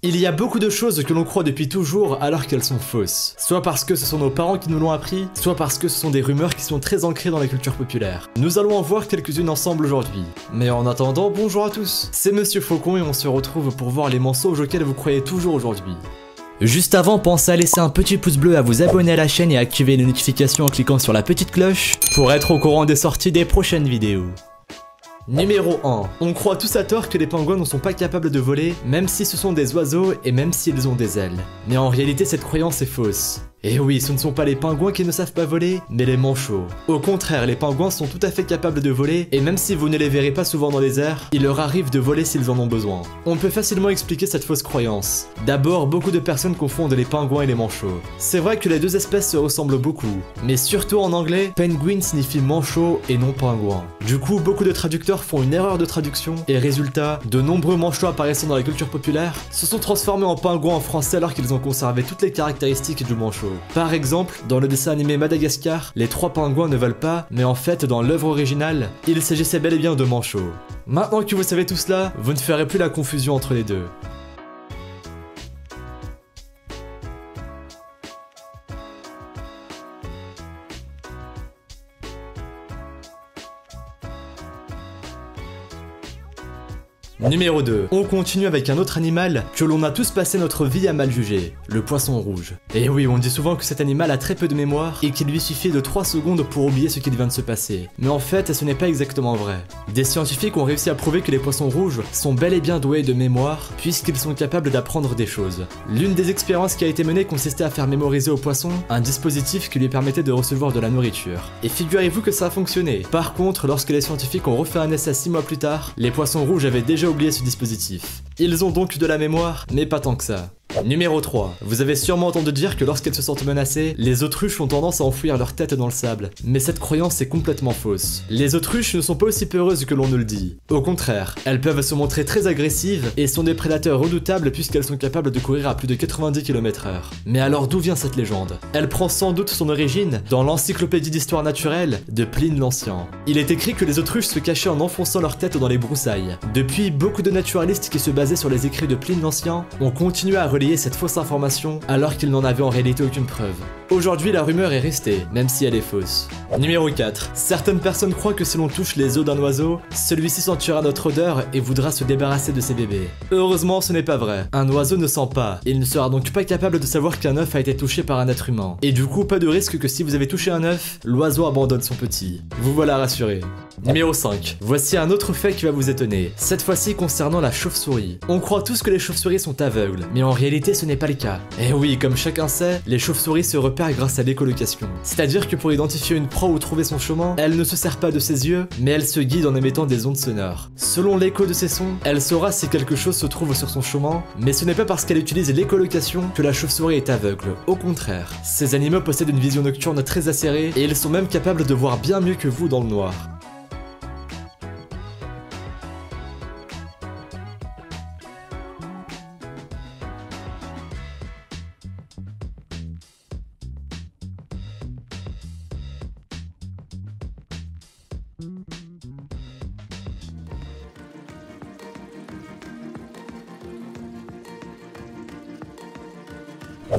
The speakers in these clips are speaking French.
Il y a beaucoup de choses que l'on croit depuis toujours alors qu'elles sont fausses. Soit parce que ce sont nos parents qui nous l'ont appris, soit parce que ce sont des rumeurs qui sont très ancrées dans la culture populaire. Nous allons en voir quelques-unes ensemble aujourd'hui. Mais en attendant, bonjour à tous, c'est Monsieur Faucon et on se retrouve pour voir les mensonges auxquels vous croyez toujours aujourd'hui. Juste avant, pensez à laisser un petit pouce bleu, à vous abonner à la chaîne et à activer les notifications en cliquant sur la petite cloche pour être au courant des sorties des prochaines vidéos. Numéro 1. On croit tous à tort que les pingouins ne sont pas capables de voler, même si ce sont des oiseaux et même s'ils ont des ailes. Mais en réalité, cette croyance est fausse. Et oui, ce ne sont pas les pingouins qui ne savent pas voler, mais les manchots. Au contraire, les pingouins sont tout à fait capables de voler, et même si vous ne les verrez pas souvent dans les airs, il leur arrive de voler s'ils en ont besoin. On peut facilement expliquer cette fausse croyance. D'abord, beaucoup de personnes confondent les pingouins et les manchots. C'est vrai que les deux espèces se ressemblent beaucoup, mais surtout en anglais, penguin signifie manchot et non pingouin. Du coup, beaucoup de traducteurs font une erreur de traduction, et résultat, de nombreux manchots apparaissant dans la culture populaire se sont transformés en pingouins en français alors qu'ils ont conservé toutes les caractéristiques du manchot. Par exemple, dans le dessin animé Madagascar, les 3 pingouins ne volent pas, mais en fait, dans l'œuvre originale, il s'agissait bel et bien de manchots. Maintenant que vous savez tout cela, vous ne ferez plus la confusion entre les deux. Numéro 2. On continue avec un autre animal que l'on a tous passé notre vie à mal juger, le poisson rouge. Et oui, on dit souvent que cet animal a très peu de mémoire et qu'il lui suffit de 3 secondes pour oublier ce qu'il vient de se passer. Mais en fait, ce n'est pas exactement vrai. Des scientifiques ont réussi à prouver que les poissons rouges sont bel et bien doués de mémoire puisqu'ils sont capables d'apprendre des choses. L'une des expériences qui a été menée consistait à faire mémoriser au poisson un dispositif qui lui permettait de recevoir de la nourriture. Et figurez-vous que ça a fonctionné. Par contre, lorsque les scientifiques ont refait un essai 6 mois plus tard, les poissons rouges avaient déjà oublié ce dispositif. Ils ont donc de la mémoire, mais pas tant que ça. Numéro 3. Vous avez sûrement entendu dire que lorsqu'elles se sentent menacées, les autruches ont tendance à enfouir leur tête dans le sable. Mais cette croyance est complètement fausse. Les autruches ne sont pas aussi peureuses que l'on ne le dit. Au contraire, elles peuvent se montrer très agressives et sont des prédateurs redoutables puisqu'elles sont capables de courir à plus de 90 km/h. Mais alors d'où vient cette légende? Elle prend sans doute son origine dans l'encyclopédie d'histoire naturelle de Pline l'Ancien. Il est écrit que les autruches se cachaient en enfonçant leur tête dans les broussailles. Depuis, beaucoup de naturalistes qui se basaient sur les écrits de Pline l'Ancien ont continué à relayer cette fausse information alors qu'ils n'en avaient en réalité aucune preuve. Aujourd'hui, la rumeur est restée, même si elle est fausse. Numéro 4. Certaines personnes croient que si l'on touche les os d'un oiseau, celui-ci sentira notre odeur et voudra se débarrasser de ses bébés. Heureusement, ce n'est pas vrai. Un oiseau ne sent pas, et il ne sera donc pas capable de savoir qu'un œuf a été touché par un être humain. Et du coup, pas de risque que si vous avez touché un œuf, l'oiseau abandonne son petit. Vous voilà rassuré. Numéro 5. Voici un autre fait qui va vous étonner. Cette fois-ci concernant la chauve-souris. On croit tous que les chauves-souris sont aveugles, mais en réalité ce n'est pas le cas. Et oui, comme chacun sait, les chauves-souris se repèrent grâce à l'écholocation. C'est-à-dire que pour identifier une proie ou trouver son chemin, elle ne se sert pas de ses yeux, mais elle se guide en émettant des ondes sonores. Selon l'écho de ces sons, elle saura si quelque chose se trouve sur son chemin, mais ce n'est pas parce qu'elle utilise l'écholocation que la chauve-souris est aveugle. Au contraire, ces animaux possèdent une vision nocturne très acérée et ils sont même capables de voir bien mieux que vous dans le noir.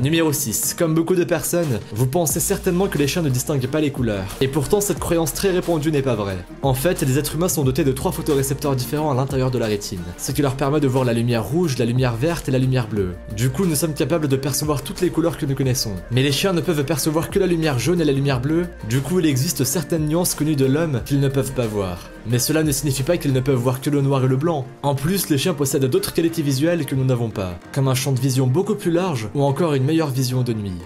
Numéro 6. Comme beaucoup de personnes, vous pensez certainement que les chiens ne distinguent pas les couleurs. Et pourtant, cette croyance très répandue n'est pas vraie. En fait, les êtres humains sont dotés de 3 photorécepteurs différents à l'intérieur de la rétine, ce qui leur permet de voir la lumière rouge, la lumière verte et la lumière bleue. Du coup, nous sommes capables de percevoir toutes les couleurs que nous connaissons. Mais les chiens ne peuvent percevoir que la lumière jaune et la lumière bleue, du coup il existe certaines nuances connues de l'homme qu'ils ne peuvent pas voir. Mais cela ne signifie pas qu'ils ne peuvent voir que le noir et le blanc. En plus, les chiens possèdent d'autres qualités visuelles que nous n'avons pas, comme un champ de vision beaucoup plus large ou encore une meilleure vision de nuit.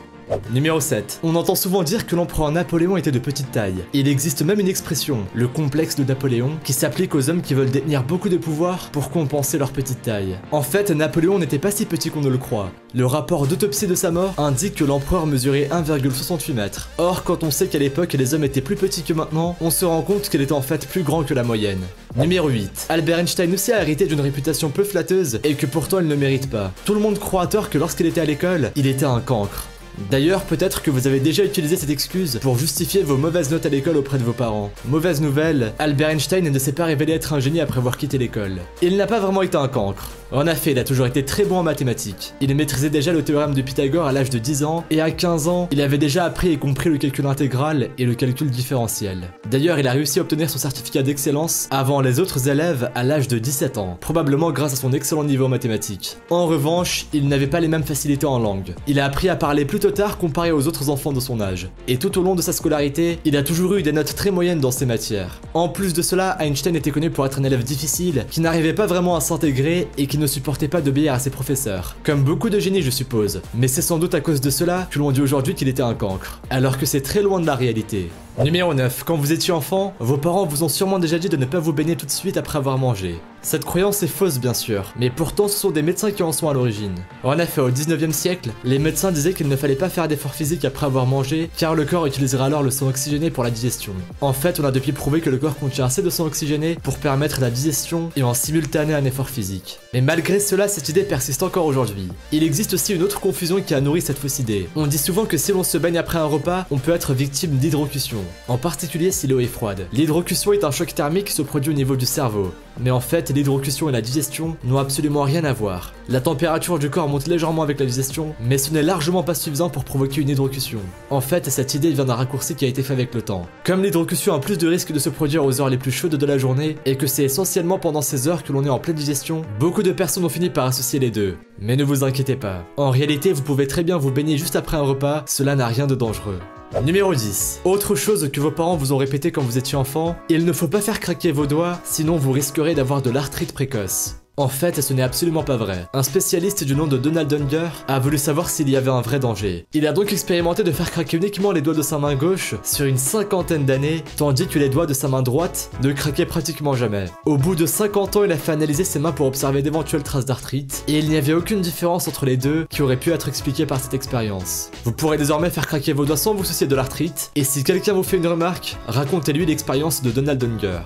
Numéro 7. On entend souvent dire que l'empereur Napoléon était de petite taille. Il existe même une expression, le complexe de Napoléon, qui s'applique aux hommes qui veulent détenir beaucoup de pouvoir pour compenser leur petite taille. En fait, Napoléon n'était pas si petit qu'on ne le croit. Le rapport d'autopsie de sa mort indique que l'empereur mesurait 1,68 mètres. Or, quand on sait qu'à l'époque les hommes étaient plus petits que maintenant, on se rend compte qu'il était en fait plus grand que la moyenne. Numéro 8. Albert Einstein aussi a hérité d'une réputation peu flatteuse et que pourtant il ne mérite pas. Tout le monde croit à tort que lorsqu'il était à l'école, il était un cancre. D'ailleurs, peut-être que vous avez déjà utilisé cette excuse pour justifier vos mauvaises notes à l'école auprès de vos parents. Mauvaise nouvelle, Albert Einstein ne s'est pas révélé être un génie après avoir quitté l'école. Il n'a pas vraiment été un cancre. En effet, il a toujours été très bon en mathématiques. Il maîtrisait déjà le théorème de Pythagore à l'âge de 10 ans, et à 15 ans, il avait déjà appris et compris le calcul intégral et le calcul différentiel. D'ailleurs, il a réussi à obtenir son certificat d'excellence avant les autres élèves à l'âge de 17 ans, probablement grâce à son excellent niveau en mathématiques. En revanche, il n'avait pas les mêmes facilités en langue. Il a appris à parler plutôt tard comparé aux autres enfants de son âge. Et tout au long de sa scolarité, il a toujours eu des notes très moyennes dans ses matières. En plus de cela, Einstein était connu pour être un élève difficile, qui n'arrivait pas vraiment à s'intégrer et qui ne supportait pas d'obéir à ses professeurs. Comme beaucoup de génies, je suppose. Mais c'est sans doute à cause de cela que l'on dit aujourd'hui qu'il était un cancre. Alors que c'est très loin de la réalité. Numéro 9. Quand vous étiez enfant, vos parents vous ont sûrement déjà dit de ne pas vous baigner tout de suite après avoir mangé. Cette croyance est fausse bien sûr, mais pourtant ce sont des médecins qui en sont à l'origine. En effet, au 19e siècle, les médecins disaient qu'il ne fallait pas faire d'efforts physiques après avoir mangé, car le corps utiliserait alors le sang oxygéné pour la digestion. En fait, on a depuis prouvé que le corps contient assez de sang oxygéné pour permettre la digestion et en simultané un effort physique. Mais malgré cela, cette idée persiste encore aujourd'hui. Il existe aussi une autre confusion qui a nourri cette fausse idée. On dit souvent que si l'on se baigne après un repas, on peut être victime d'hydrocution. En particulier si l'eau est froide. L'hydrocution est un choc thermique qui se produit au niveau du cerveau. Mais en fait, l'hydrocution et la digestion n'ont absolument rien à voir. La température du corps monte légèrement avec la digestion, mais ce n'est largement pas suffisant pour provoquer une hydrocution. En fait, cette idée vient d'un raccourci qui a été fait avec le temps. Comme l'hydrocution a plus de risques de se produire aux heures les plus chaudes de la journée, et que c'est essentiellement pendant ces heures que l'on est en pleine digestion, beaucoup de personnes ont fini par associer les deux. Mais ne vous inquiétez pas. En réalité, vous pouvez très bien vous baigner juste après un repas, cela n'a rien de dangereux. Numéro 10. Autre chose que vos parents vous ont répété quand vous étiez enfant, il ne faut pas faire craquer vos doigts, sinon vous risquerez d'avoir de l'arthrite précoce. En fait, ce n'est absolument pas vrai. Un spécialiste du nom de Donald Unger a voulu savoir s'il y avait un vrai danger. Il a donc expérimenté de faire craquer uniquement les doigts de sa main gauche sur une cinquantaine d'années, tandis que les doigts de sa main droite ne craquaient pratiquement jamais. Au bout de 50 ans, il a fait analyser ses mains pour observer d'éventuelles traces d'arthrite, et il n'y avait aucune différence entre les deux qui aurait pu être expliquée par cette expérience. Vous pourrez désormais faire craquer vos doigts sans vous soucier de l'arthrite, et si quelqu'un vous fait une remarque, racontez-lui l'expérience de Donald Unger.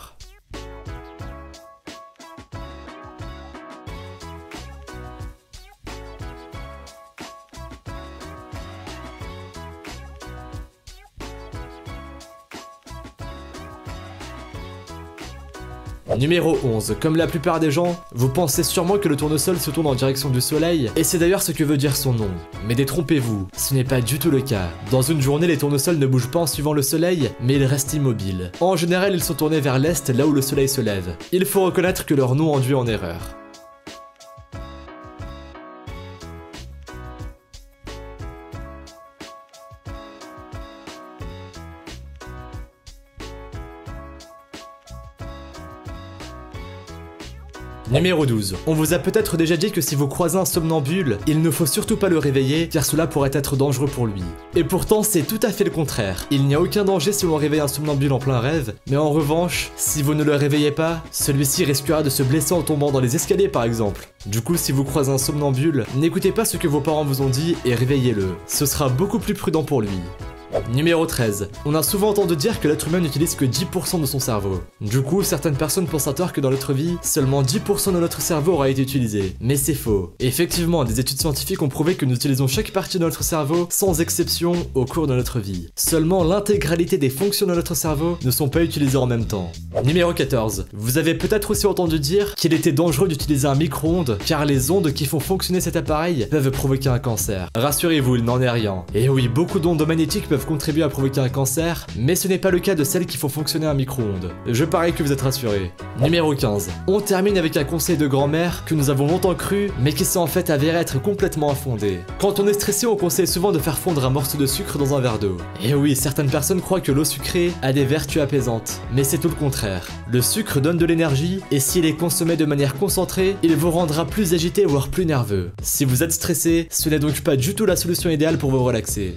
Numéro 11. Comme la plupart des gens, vous pensez sûrement que le tournesol se tourne en direction du soleil, et c'est d'ailleurs ce que veut dire son nom. Mais détrompez-vous, ce n'est pas du tout le cas. Dans une journée, les tournesols ne bougent pas en suivant le soleil, mais ils restent immobiles. En général, ils sont tournés vers l'est, là où le soleil se lève. Il faut reconnaître que leur nom induit en erreur. Numéro 12. On vous a peut-être déjà dit que si vous croisez un somnambule, il ne faut surtout pas le réveiller car cela pourrait être dangereux pour lui. Et pourtant c'est tout à fait le contraire. Il n'y a aucun danger si l'on réveille un somnambule en plein rêve, mais en revanche, si vous ne le réveillez pas, celui-ci risquera de se blesser en tombant dans les escaliers par exemple. Du coup, si vous croisez un somnambule, n'écoutez pas ce que vos parents vous ont dit et réveillez-le. Ce sera beaucoup plus prudent pour lui. Numéro 13. On a souvent entendu dire que l'être humain n'utilise que 10% de son cerveau. Du coup, certaines personnes pensent à tort que dans notre vie, seulement 10% de notre cerveau aura été utilisé. Mais c'est faux. Effectivement, des études scientifiques ont prouvé que nous utilisons chaque partie de notre cerveau, sans exception, au cours de notre vie. Seulement l'intégralité des fonctions de notre cerveau ne sont pas utilisées en même temps. Numéro 14. Vous avez peut-être aussi entendu dire qu'il était dangereux d'utiliser un micro-ondes, car les ondes qui font fonctionner cet appareil peuvent provoquer un cancer. Rassurez-vous, il n'en est rien. Et oui, beaucoup d'ondes magnétiques peuvent contribuer à provoquer un cancer, mais ce n'est pas le cas de celles qui font fonctionner un micro-ondes. Je parie que vous êtes rassurés. Numéro 15. On termine avec un conseil de grand-mère que nous avons longtemps cru, mais qui s'est en fait avéré être complètement infondé. Quand on est stressé, on conseille souvent de faire fondre un morceau de sucre dans un verre d'eau. Et oui, certaines personnes croient que l'eau sucrée a des vertus apaisantes, mais c'est tout le contraire. Le sucre donne de l'énergie, et s'il est consommé de manière concentrée, il vous rendra plus agité voire plus nerveux. Si vous êtes stressé, ce n'est donc pas du tout la solution idéale pour vous relaxer.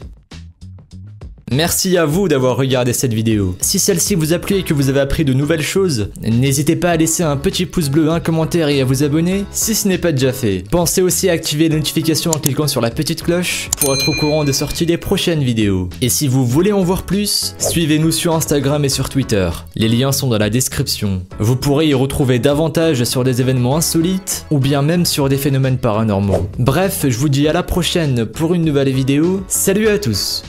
Merci à vous d'avoir regardé cette vidéo. Si celle-ci vous a plu et que vous avez appris de nouvelles choses, n'hésitez pas à laisser un petit pouce bleu, un commentaire et à vous abonner si ce n'est pas déjà fait. Pensez aussi à activer les notifications en cliquant sur la petite cloche pour être au courant des sorties des prochaines vidéos. Et si vous voulez en voir plus, suivez-nous sur Instagram et sur Twitter. Les liens sont dans la description. Vous pourrez y retrouver davantage sur des événements insolites ou bien même sur des phénomènes paranormaux. Bref, je vous dis à la prochaine pour une nouvelle vidéo. Salut à tous!